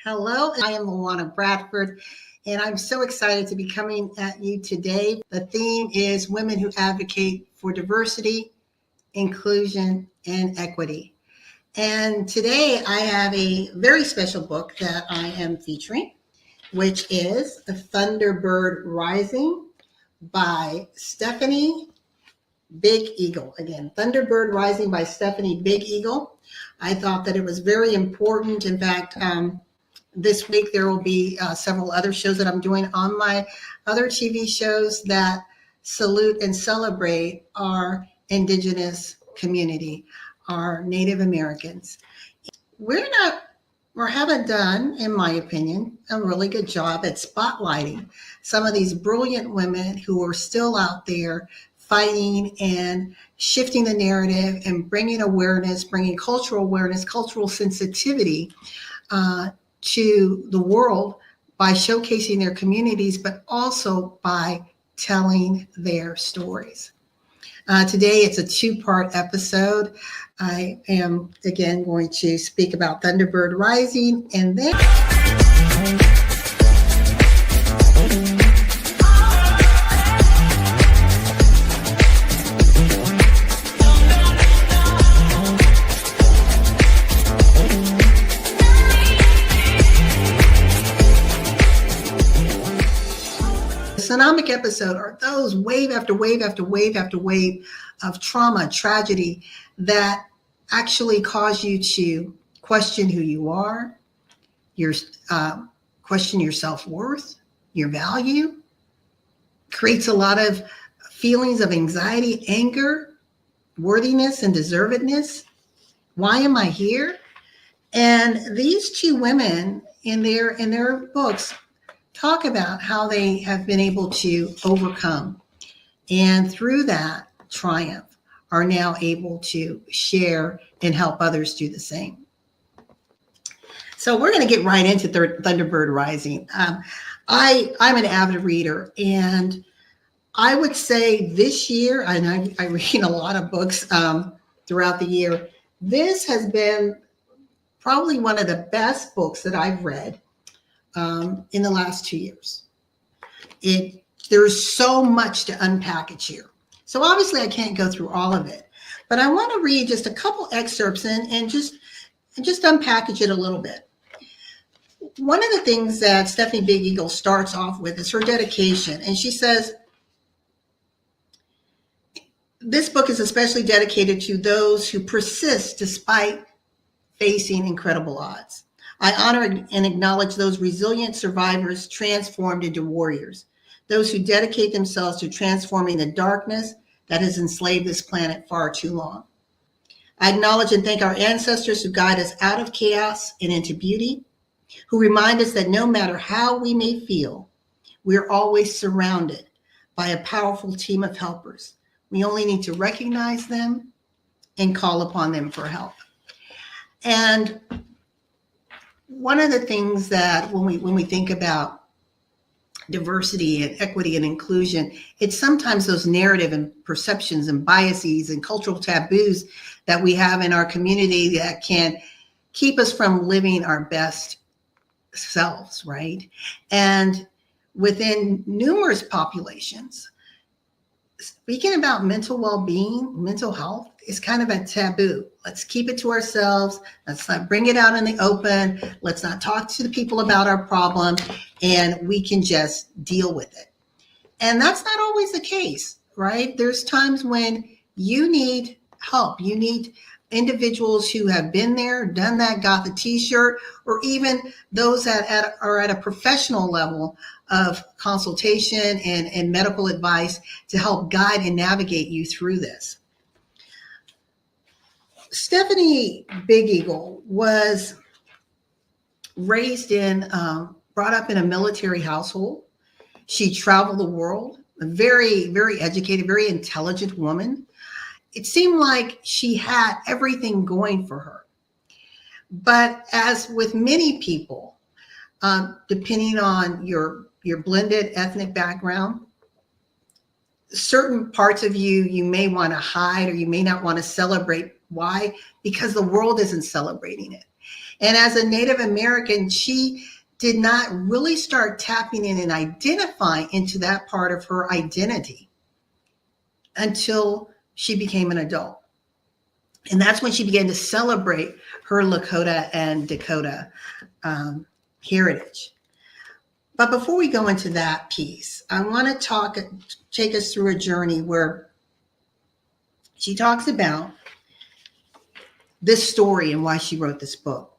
Hello, I am Luana Bradford, and I'm so excited to be coming at you today. The theme is Women Who Advocate for Diversity, Inclusion, and Equity. And today I have a very special book that I am featuring, which is Thunderbird Rising by Stephanie Big Eagle. Again, Thunderbird Rising by Stephanie Big Eagle. I thought that it was very important. In fact, this week there will be several other shows that I'm doing on my other TV shows that salute and celebrate our Indigenous community, our Native Americans. We're not, or haven't done, in my opinion, a really good job at spotlighting some of these brilliant women who are still out there fighting and shifting the narrative and bringing awareness, bringing cultural awareness, cultural sensitivity to the world by showcasing their communities, but also by telling their stories. Today, it's a two-part episode. I am, again, going to speak about Thunderbird Rising, and then tsunamic episode are those wave after wave after wave after wave of trauma, tragedy that actually cause you to question who you are, your question your self-worth, your value, creates a lot of feelings of anxiety, anger, worthiness, and deservedness. Why am I here? And these two women in their books talk about how they have been able to overcome, and through that triumph are now able to share and help others do the same. So we're going to get right into Thunderbird Rising. I'm an avid reader, and I would say this year, and I read a lot of books throughout the year, this has been probably one of the best books that I've read in the last 2 years. There's so much to unpackage here. So obviously I can't go through all of it, but I want to read just a couple excerpts and just unpackage it a little bit. One of the things that Stephanie Big Eagle starts off with is her dedication. And she says, this book is especially dedicated to those who persist despite facing incredible odds. I honor and acknowledge those resilient survivors transformed into warriors, those who dedicate themselves to transforming the darkness that has enslaved this planet far too long. I acknowledge and thank our ancestors who guide us out of chaos and into beauty, who remind us that no matter how we may feel, we're always surrounded by a powerful team of helpers. We only need to recognize them and call upon them for help. And one of the things that when we think about diversity and equity and inclusion, it's sometimes those narrative and perceptions and biases and cultural taboos that we have in our community that can keep us from living our best selves, right? And within numerous populations, speaking about mental well-being, mental health is kind of a taboo. Let's keep it to ourselves. Let's not bring it out in the open. Let's not talk to the people about our problem, and we can just deal with it. And that's not always the case, right? There's times when you need help. You need individuals who have been there, done that, got the t-shirt, or even those that are at a professional level of consultation and medical advice to help guide and navigate you through this. Stephanie Big Eagle was brought up in a military household. She traveled the world, a very, very educated, very intelligent woman. It seemed like she had everything going for her. But as with many people, depending on your blended ethnic background, certain parts of you may want to hide or you may not want to celebrate. Why? Because the world isn't celebrating it. And as a Native American, she did not really start tapping in and identifying into that part of her identity until she became an adult. And that's when she began to celebrate her Lakota and Dakota heritage. But before we go into that piece, I want to take us through a journey where she talks about this story and why she wrote this book.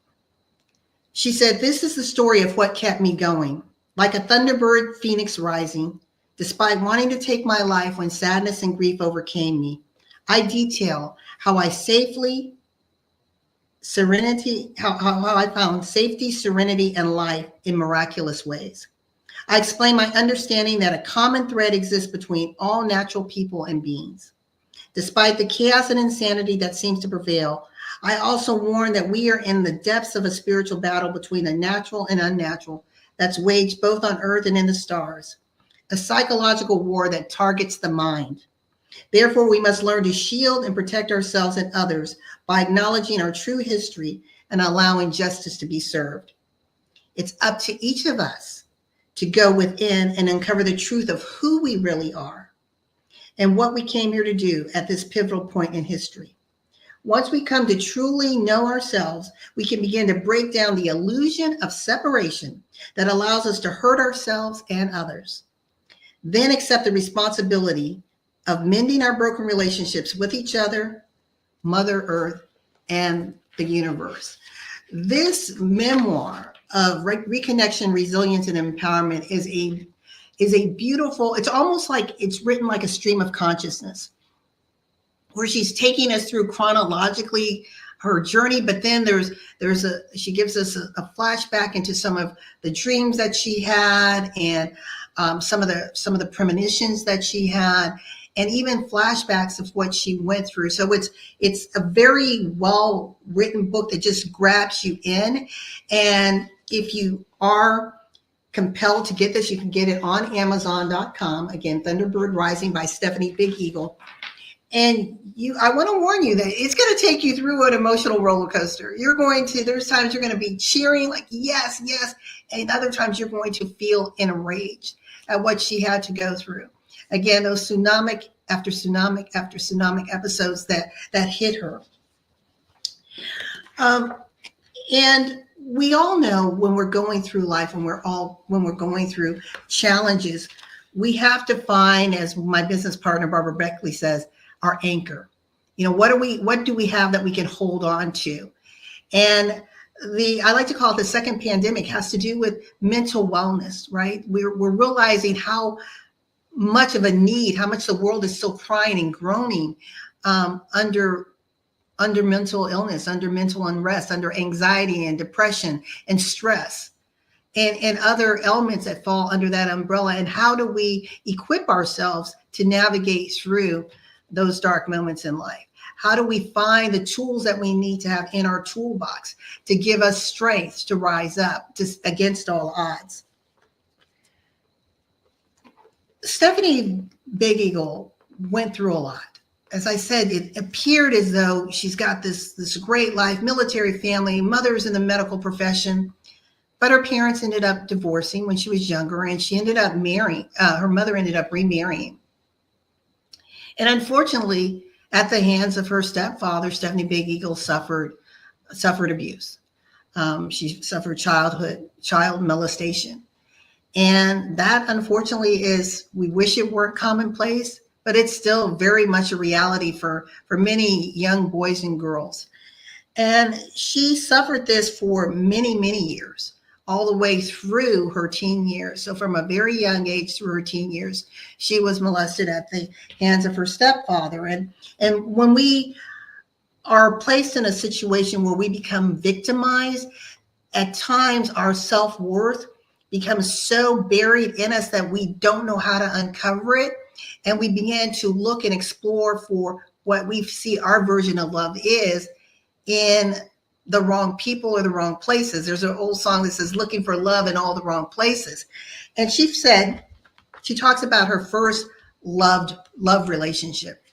She said, "This is the story of what kept me going. Like a Thunderbird phoenix rising, despite wanting to take my life when sadness and grief overcame me, I detail how I safely serenity, how I found safety, serenity, and life in miraculous ways. I explain my understanding that a common thread exists between all natural people and beings. Despite the chaos and insanity that seems to prevail, I also warn that we are in the depths of a spiritual battle between the natural and unnatural that's waged both on earth and in the stars, a psychological war that targets the mind. Therefore, we must learn to shield and protect ourselves and others by acknowledging our true history and allowing justice to be served. It's up to each of us to go within and uncover the truth of who we really are and what we came here to do at this pivotal point in history. Once we come to truly know ourselves, we can begin to break down the illusion of separation that allows us to hurt ourselves and others. Then accept the responsibility of mending our broken relationships with each other, Mother Earth, and the universe." This memoir of reconnection, resilience, and empowerment is a beautiful, it's almost like it's written like a stream of consciousness, where she's taking us through chronologically her journey, but then she gives us a flashback into some of the dreams that she had and some of the premonitions that she had, and even flashbacks of what she went through. So it's a very well written book that just grabs you in. And if you are compelled to get this, you can get it on Amazon.com. Again, Thunderbird Rising by Stephanie Big Eagle. And I want to warn you that it's going to take you through an emotional roller coaster. There's times you're going to be cheering like, yes, yes. And other times you're going to feel enraged at what she had to go through. Again, those tsunami after tsunami after tsunami episodes that hit her. And we all know when we're going through life, when we're going through challenges, we have to find, as my business partner Barbara Beckley says, our anchor. What do we have that we can hold on to? And I like to call it the second pandemic, has to do with mental wellness, right? We're realizing how much of a need, how much the world is still crying and groaning under mental illness, under mental unrest, under anxiety and depression and stress and other elements that fall under that umbrella. And how do we equip ourselves to navigate through those dark moments in life? How do we find the tools that we need to have in our toolbox to give us strength to rise up against all odds? Stephanie Big Eagle went through a lot. As I said, it appeared as though she's got this great life, military family, mother's in the medical profession, but her parents ended up divorcing when she was younger, and she ended up marrying. Her mother ended up remarrying. And unfortunately, at the hands of her stepfather, Stephanie Big Eagle suffered abuse. She suffered child molestation. And that, unfortunately, we wish it weren't commonplace, but it's still very much a reality for many young boys and girls. And she suffered this for many, many years, all the way through her teen years. So from a very young age through her teen years, she was molested at the hands of her stepfather. And when we are placed in a situation where we become victimized, at times our self-worth becomes so buried in us that we don't know how to uncover it. And we begin to look and explore for what we see our version of love is in the wrong people or the wrong places. There's an old song that says, looking for love in all the wrong places. And she talks about her first love relationship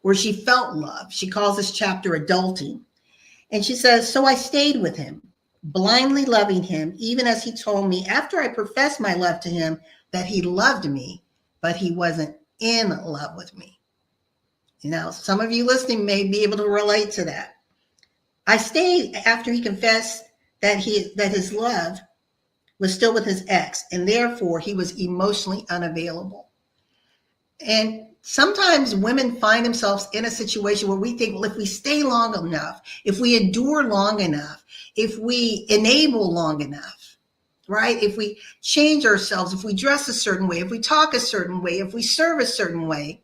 where she felt love. She calls this chapter adulting. And she says, so I stayed with him, blindly loving him, even as he told me after I professed my love to him that he loved me, but he wasn't in love with me. You know, some of you listening may be able to relate to that. I stayed after he confessed that his love was still with his ex, and therefore he was emotionally unavailable. And sometimes women find themselves in a situation where we think, well, if we stay long enough, if we endure long enough, if we enable long enough, right? If we change ourselves, if we dress a certain way, if we talk a certain way, if we serve a certain way,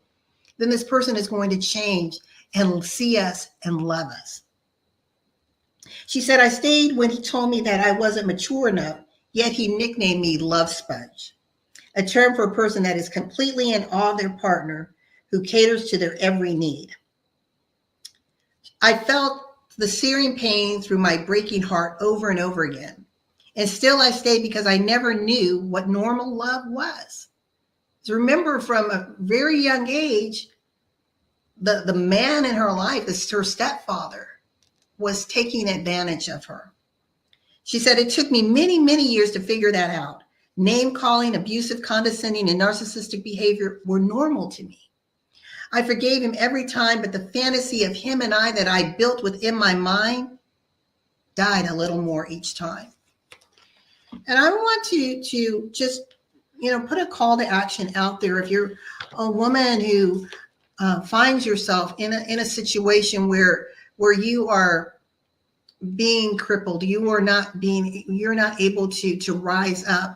then this person is going to change and see us and love us. She said, I stayed when he told me that I wasn't mature enough, yet he nicknamed me Love Sponge, a term for a person that is completely in awe of their partner who caters to their every need. I felt the searing pain through my breaking heart over and over again. And still I stayed because I never knew what normal love was. So remember, from a very young age, the man in her life, her stepfather, was taking advantage of her. She said, it took me many, many years to figure that out. Name calling, abusive, condescending, and narcissistic behavior were normal to me. I forgave him every time, but the fantasy of him and I that I built within my mind died a little more each time. And I want to just, put a call to action out there. If you're a woman who finds yourself in a situation where you are being crippled, you're not able to rise up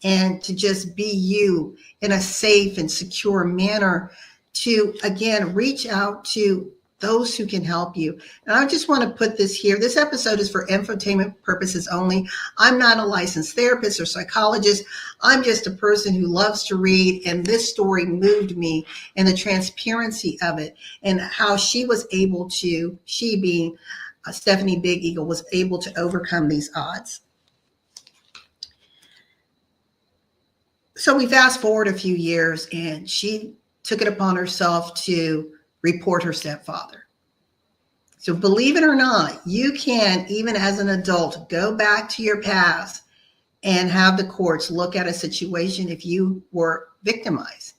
and to just be you in a safe and secure manner, to again reach out to those who can help you. And I just want to put this here. This episode is for infotainment purposes only. I'm not a licensed therapist or psychologist. I'm just a person who loves to read, and this story moved me, and the transparency of it, and how she being Stephanie Big Eagle, was able to overcome these odds. So we fast forward a few years, and she took it upon herself to report her stepfather. So believe it or not, you can, even as an adult, go back to your past and have the courts look at a situation if you were victimized.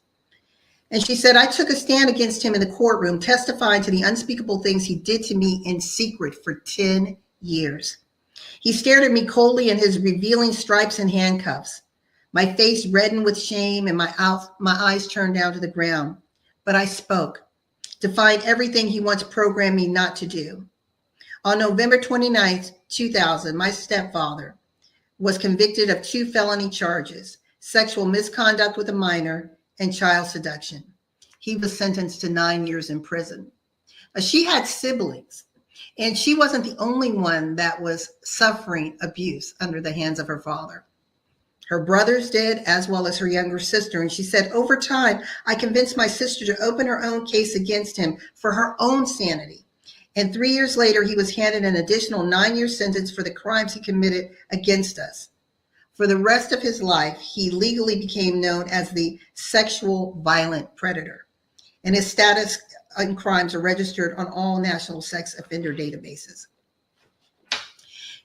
And she said, I took a stand against him in the courtroom, testifying to the unspeakable things he did to me in secret for 10 years. He stared at me coldly in his revealing stripes and handcuffs. My face reddened with shame and my eyes turned down to the ground. But I spoke, defied everything he once programmed me not to do. On November 29th, 2000, my stepfather was convicted of 2 felony charges: sexual misconduct with a minor and child seduction. He was sentenced to 9 years in prison. She had siblings, and she wasn't the only one that was suffering abuse under the hands of her father. Her brothers did, as well as her younger sister. And she said, over time, I convinced my sister to open her own case against him for her own sanity. And 3 years later, he was handed an additional 9-year sentence for the crimes he committed against us. For the rest of his life, he legally became known as the sexual violent predator. And his status and crimes are registered on all national sex offender databases.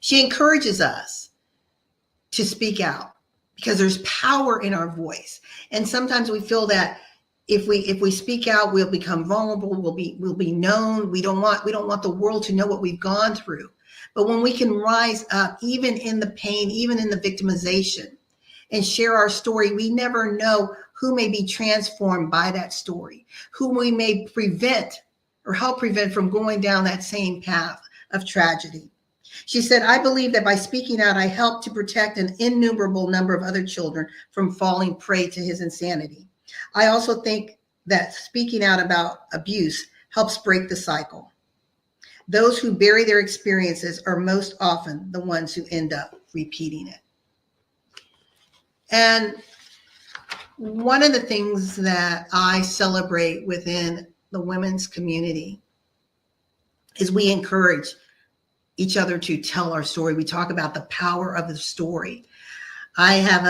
She encourages us to speak out, because there's power in our voice. And sometimes we feel that if we speak out, we'll become vulnerable, we'll be known. We don't want the world to know what we've gone through. But when we can rise up, even in the pain, even in the victimization, and share our story, we never know who may be transformed by that story, who we may prevent or help prevent from going down that same path of tragedy. She said, I believe that by speaking out, I helped to protect an innumerable number of other children from falling prey to his insanity. I also think that speaking out about abuse helps break the cycle. Those who bury their experiences are most often the ones who end up repeating it. And one of the things that I celebrate within the women's community is we encourage each other to tell our story. We talk about the power of the story. I have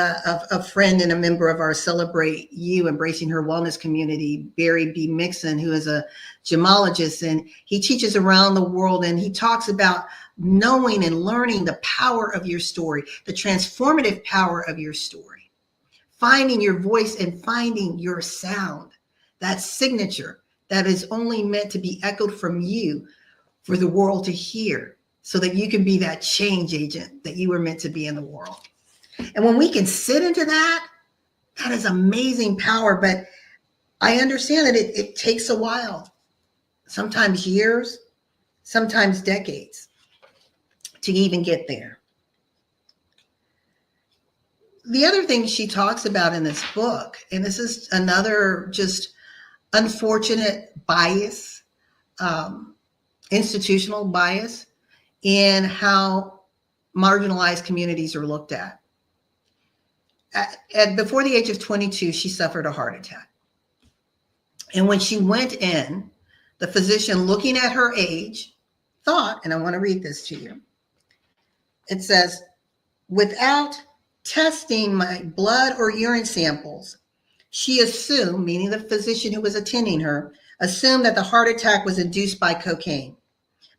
a friend and a member of our Celebrate You, Embracing Her Wellness community, Barry B. Mixon, who is a gemologist, and he teaches around the world, and he talks about knowing and learning the power of your story, the transformative power of your story, finding your voice and finding your sound, that signature that is only meant to be echoed from you for the world to hear, so that you can be that change agent that you were meant to be in the world. And when we can sit into that, that is amazing power. But I understand that it takes a while, sometimes years, sometimes decades, to even get there. The other thing she talks about in this book, and this is another just unfortunate bias, institutional bias in how marginalized communities are looked at. Before the age of 22, she suffered a heart attack. And when she went in, the physician, looking at her age, thought, and I want to read this to you. It says, without testing my blood or urine samples, she assumed, meaning the physician who was attending her, assumed that the heart attack was induced by cocaine.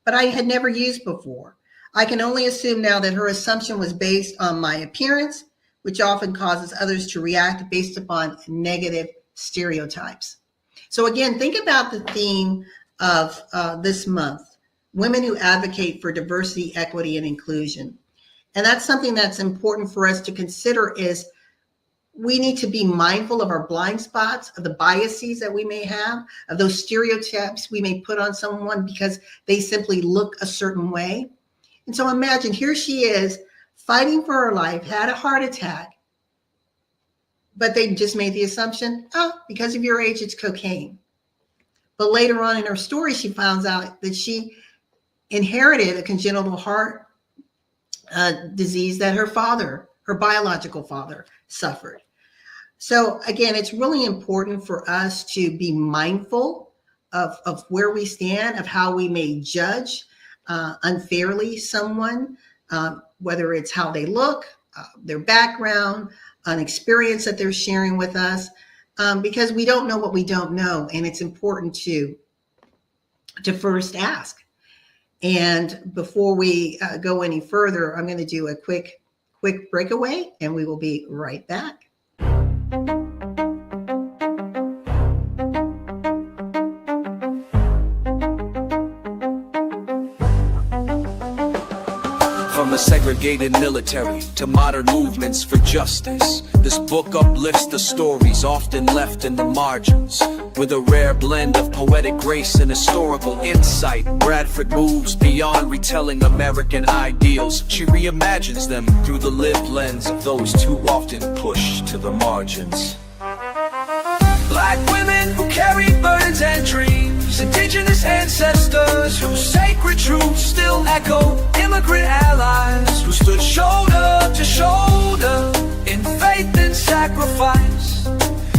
But I had never used before. I can only assume now that her assumption was based on my appearance, which often causes others to react based upon negative stereotypes. So again, think about the theme of this month, women who advocate for diversity, equity, and inclusion. And that's something that's important for us to consider, is we need to be mindful of our blind spots, of the biases that we may have, of those stereotypes we may put on someone because they simply look a certain way. And so imagine, here she is fighting for her life, had a heart attack, but they just made the assumption, oh, because of your age, it's cocaine. But later on in her story, she finds out that she inherited a congenital heart disease that her father, her biological father, suffered. So again, it's really important for us to be mindful of where we stand, of how we may judge unfairly someone, whether it's how they look, their background, an experience that they're sharing with us, because we don't know what we don't know. And it's important to first ask. And before we go any further, I'm going to do a quick breakaway, and we will be right back. From the segregated military to modern movements for justice, this book uplifts the stories often left in the margins. With a rare blend of poetic grace and historical insight, Bradford moves beyond retelling American ideals. She reimagines them through the lived lens of those too often pushed to the margins. Black women who carry burdens and dreams, indigenous ancestors whose sacred truths still echo, immigrant allies who stood shoulder to shoulder in faith and sacrifice,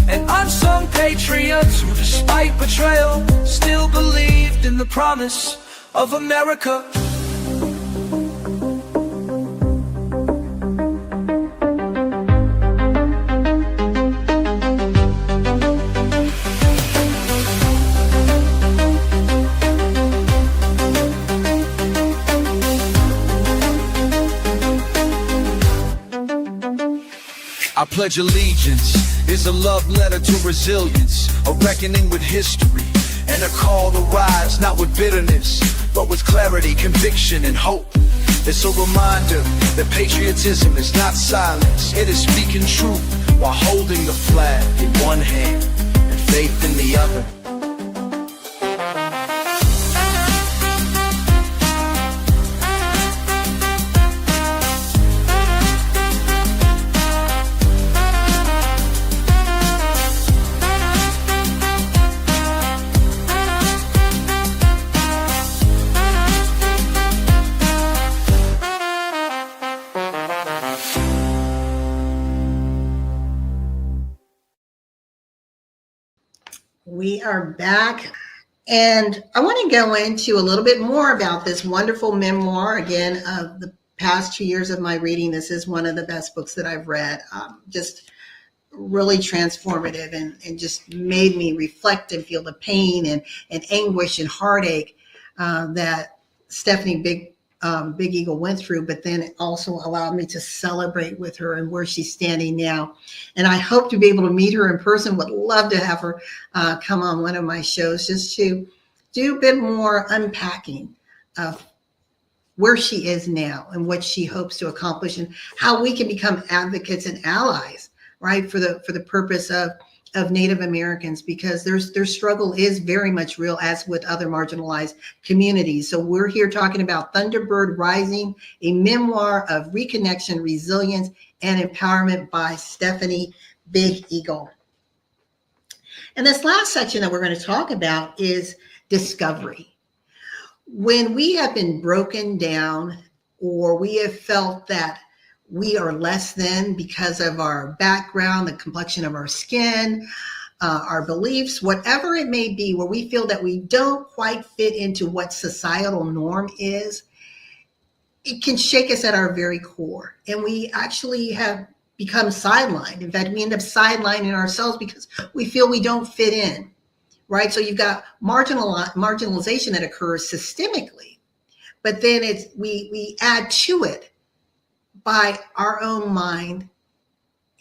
and unsung patriots who, despite betrayal, still believed in the promise of America. I pledge allegiance is a love letter to resilience, a reckoning with history, and a call to rise, not with bitterness, but with clarity, conviction, and hope. It's a reminder that patriotism is not silence, it is speaking truth while holding the flag in one hand and faith in the other. We are back, and I want to go into a little bit more about this wonderful memoir, again, of the past 2 years of my reading, this is one of the best books that I've read. Just really transformative and just made me reflect and feel the pain and anguish and heartache that Stephanie Big Eagle went through, but then it also allowed me to celebrate with her and where she's standing now. And I hope to be able to meet her in person. Would love to have her come on one of my shows just to do a bit more unpacking of where she is now and what she hopes to accomplish and how we can become advocates and allies, right, for the purpose of Native Americans, because their struggle is very much real, as with other marginalized communities. So we're here talking about Thunderbird Rising, a memoir of reconnection, resilience, and empowerment by Stephanie Big Eagle. And this last section that we're going to talk about is discovery. When we have been broken down, or we have felt that we are less than because of our background, the complexion of our skin, our beliefs, whatever it may be, where we feel that we don't quite fit into what societal norm is, it can shake us at our very core. And we actually have become sidelined. In fact, we end up sidelining ourselves because we feel we don't fit in, right? So you've got marginalization that occurs systemically, but then we add to it by our own mind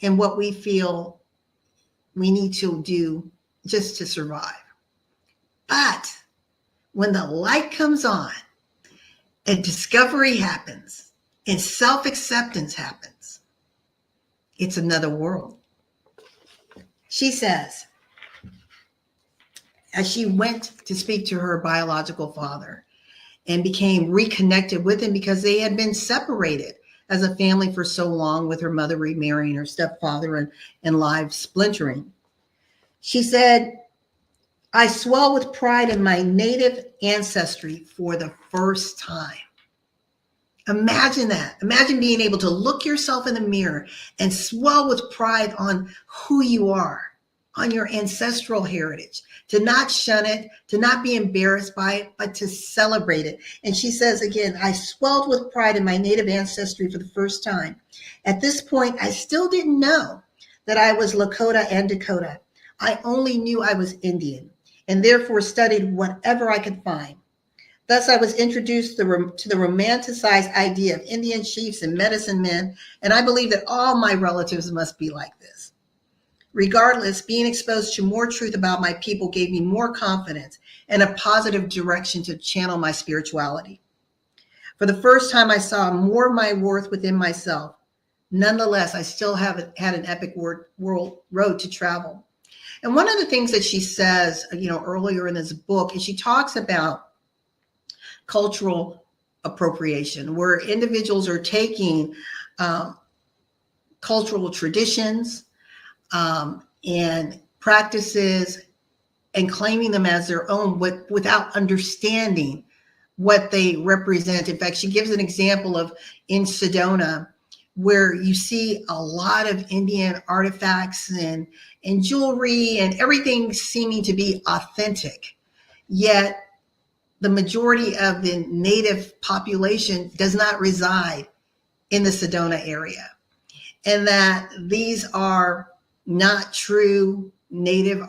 and what we feel we need to do just to survive. But when the light comes on and discovery happens and self-acceptance happens, it's another world. She says, as she went to speak to her biological father and became reconnected with him because they had been separated as a family for so long, with her mother remarrying her stepfather and lives splintering. She said, I swell with pride in my native ancestry for the first time. Imagine that. Imagine being able to look yourself in the mirror and swell with pride on who you are, on your ancestral heritage, to not shun it, to not be embarrassed by it, but to celebrate it. And she says again, I swelled with pride in my native ancestry for the first time. At this point, I still didn't know that I was Lakota and Dakota. I only knew I was Indian, and therefore studied whatever I could find. Thus, I was introduced to the romanticized idea of Indian chiefs and medicine men, and I believe that all my relatives must be like this. Regardless, being exposed to more truth about my people gave me more confidence and a positive direction to channel my spirituality. For the first time, I saw more of my worth within myself. Nonetheless, I still had an epic road to travel. And one of the things that she says, earlier in this book, is she talks about cultural appropriation, where individuals are taking cultural traditions, and practices and claiming them as their own without understanding what they represent. In fact, she gives an example of in Sedona, where you see a lot of Indian artifacts and jewelry and everything seeming to be authentic, yet the majority of the native population does not reside in the Sedona area, and that these are not true native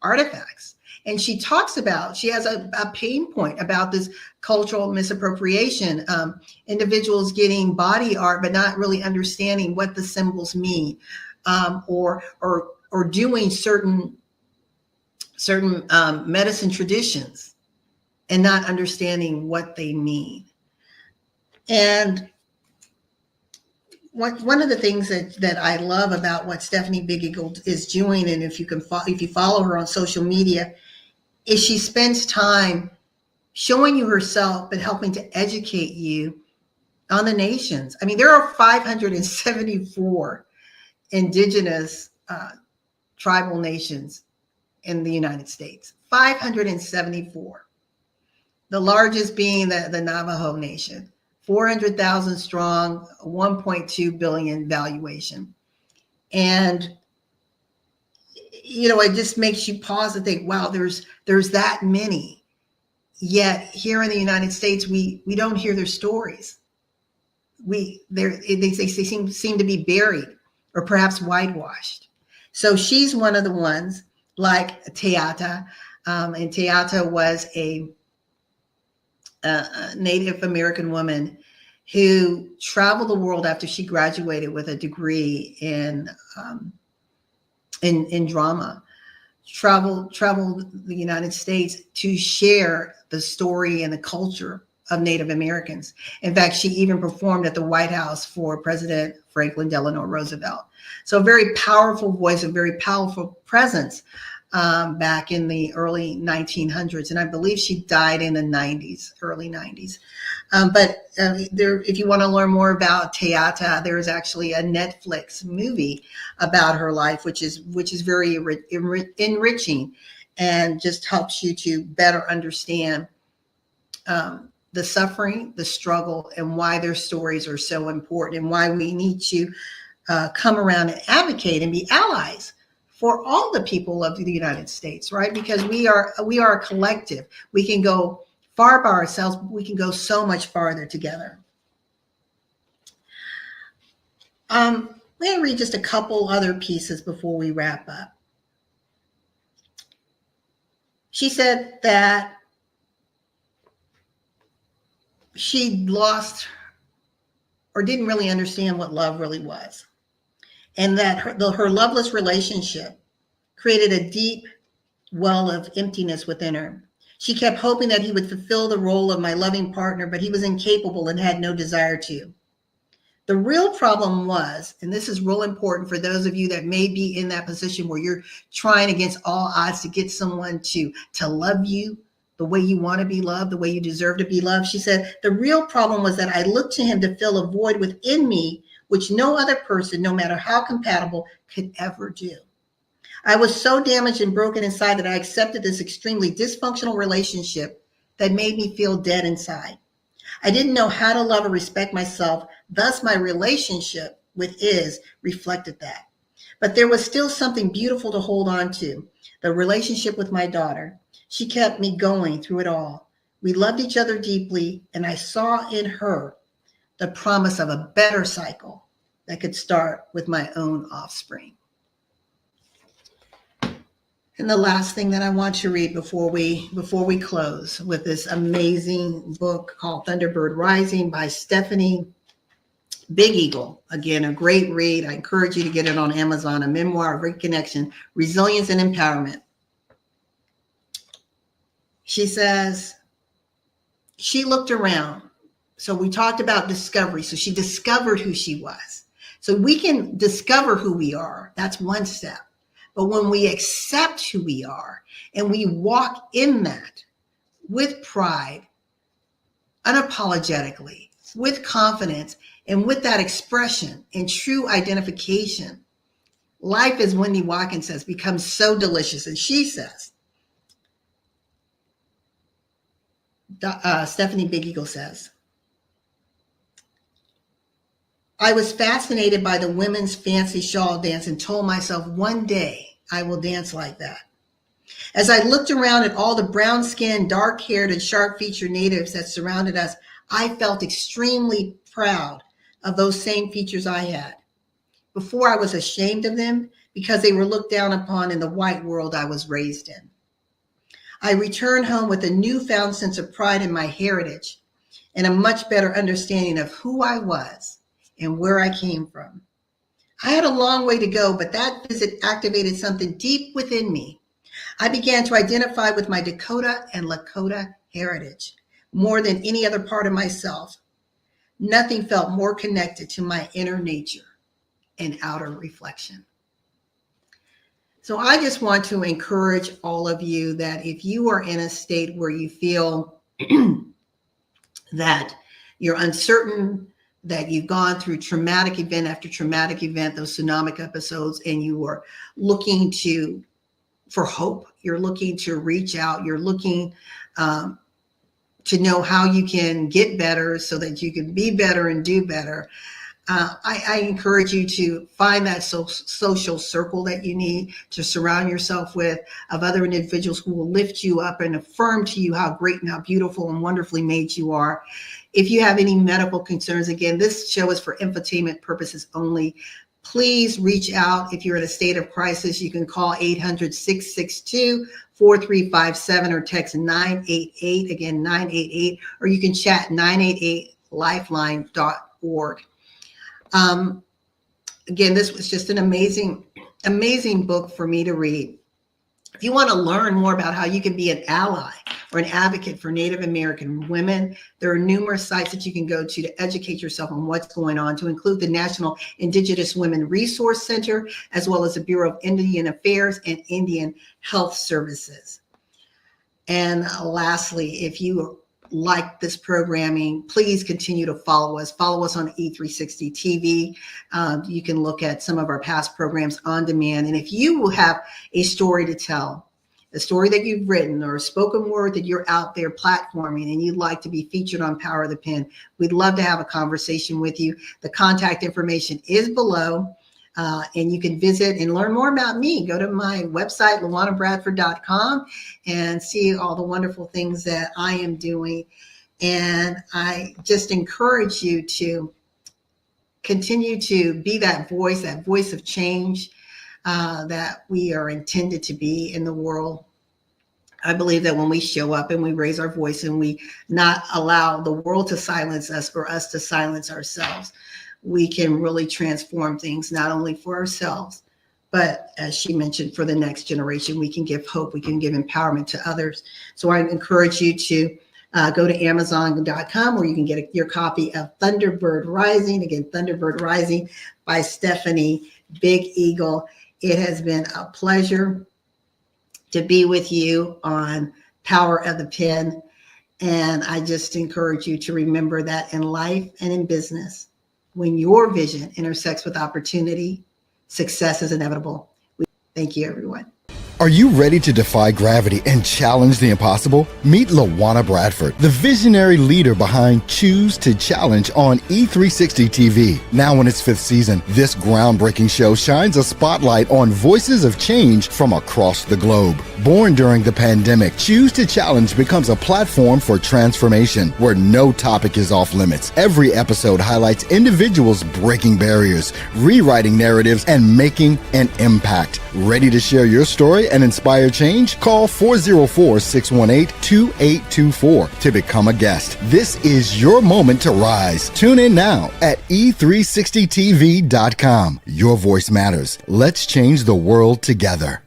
artifacts. And she talks about, she has a pain point about this cultural misappropriation, individuals getting body art, but not really understanding what the symbols mean, or doing certain medicine traditions and not understanding what they mean. And one of the things that I love about what Stephanie Big Eagle is doing, and if you follow her on social media, is she spends time showing you herself, but helping to educate you on the nations. I mean, there are 574 indigenous tribal nations in the United States. 574. The largest being the Navajo Nation. 400,000 strong, 1.2 billion valuation. And, it just makes you pause and think, wow, there's that many. Yet here in the United States, we don't hear their stories. they seem to be buried or perhaps whitewashed. So she's one of the ones, like Teata, and Teata was a Native American woman who traveled the world after she graduated with a degree in drama. Traveled the United States to share the story and the culture of Native Americans. In fact, she even performed at the White House for President Franklin Delano Roosevelt. So a very powerful voice, a very powerful presence back in the early 1900s. And I believe she died in the 90s, early 90s. If you want to learn more about Teata, there is actually a Netflix movie about her life, which is very enriching and just helps you to better understand the suffering, the struggle, and why their stories are so important, and why we need to come around and advocate and be allies for all the people of the United States, right? Because we are a collective. We can go far by ourselves, but we can go so much farther together. I'm going to read just a couple other pieces before we wrap up. She said that she lost or didn't really understand what love really was, and that her loveless relationship created a deep well of emptiness within her. She kept hoping that he would fulfill the role of my loving partner, but he was incapable and had no desire to. The real problem was, and this is real important for those of you that may be in that position where you're trying against all odds to get someone to love you the way you want to be loved, the way you deserve to be loved. She said, the real problem was that I looked to him to fill a void within me, which no other person, no matter how compatible, could ever do. I was so damaged and broken inside that I accepted this extremely dysfunctional relationship that made me feel dead inside. I didn't know how to love or respect myself. Thus, my relationship with Iz reflected that. But there was still something beautiful to hold on to, the relationship with my daughter. She kept me going through it all. We loved each other deeply, and I saw in her the promise of a better cycle that could start with my own offspring. And the last thing that I want to read before we close with this amazing book called Thunderbird Rising by Stephanie Big Eagle. Again, a great read. I encourage you to get it on Amazon, a memoir of reconnection, resilience, and empowerment. She says, she looked around. So we talked about discovery. So she discovered who she was. So we can discover who we are. That's one step. But when we accept who we are and we walk in that with pride, unapologetically, with confidence, and with that expression and true identification, life, as Wendy Watkins says, becomes so delicious. And she says, Stephanie Big Eagle says, I was fascinated by the women's fancy shawl dance and told myself one day I will dance like that. As I looked around at all the brown-skinned, dark-haired, and sharp-featured natives that surrounded us, I felt extremely proud of those same features I had. Before, I was ashamed of them because they were looked down upon in the white world I was raised in. I returned home with a newfound sense of pride in my heritage and a much better understanding of who I was and where I came from. I had a long way to go, but that visit activated something deep within me. I began to identify with my Dakota and Lakota heritage more than any other part of myself. Nothing felt more connected to my inner nature and outer reflection. So I just want to encourage all of you that if you are in a state where you feel that you're uncertain, that you've gone through traumatic event after traumatic event, those tsunami episodes, and you are looking for hope, you're looking to reach out, you're looking to know how you can get better so that you can be better and do better. I encourage you to find that social circle that you need to surround yourself with, of other individuals who will lift you up and affirm to you how great and how beautiful and wonderfully made you are. If you have any medical concerns, again, this show is for infotainment purposes only. Please reach out. If you're in a state of crisis, you can call 800-662-4357 or text 988, again, 988, or you can chat 988lifeline.org. Again, this was just an amazing book for me to read. If you want to learn more about how you can be an ally or an advocate for Native American women, there are numerous sites that you can go to educate yourself on what's going on, to include the National Indigenous Women Resource Center, as well as the Bureau of Indian Affairs and Indian Health Services. And lastly, if you like this programming, please continue to follow us. Follow us on E360 TV. You can look at some of our past programs on demand. And if you will have a story to tell, a story that you've written or a spoken word that you're out there platforming and you'd like to be featured on Power of the Pen, we'd love to have a conversation with you. The contact information is below. And you can visit and learn more about me. Go to my website, LaWannaBradford.com, and see all the wonderful things that I am doing. And I just encourage you to continue to be that voice of change that we are intended to be in the world. I believe that when we show up and we raise our voice and we not allow the world to silence us or us to silence ourselves, we can really transform things, not only for ourselves, but as she mentioned, for the next generation. We can give hope, we can give empowerment to others. So I encourage you to go to Amazon.com, where you can get your copy of Thunderbird Rising. Again, Thunderbird Rising by Stephanie Big Eagle. It has been a pleasure to be with you on Power of the Pen. And I just encourage you to remember that in life and in business, when your vision intersects with opportunity, success is inevitable. Thank you, everyone. Are you ready to defy gravity and challenge the impossible? Meet LaWanna Bradford, the visionary leader behind Choose to Challenge on E360 TV. Now in its 5th season, this groundbreaking show shines a spotlight on voices of change from across the globe. Born during the pandemic, Choose to Challenge becomes a platform for transformation where no topic is off limits. Every episode highlights individuals breaking barriers, rewriting narratives, and making an impact. Ready to share your story and inspire change? Call 404-618-2824 to become a guest. This is your moment to rise. Tune in now at e360tv.com. Your voice matters. Let's change the world together.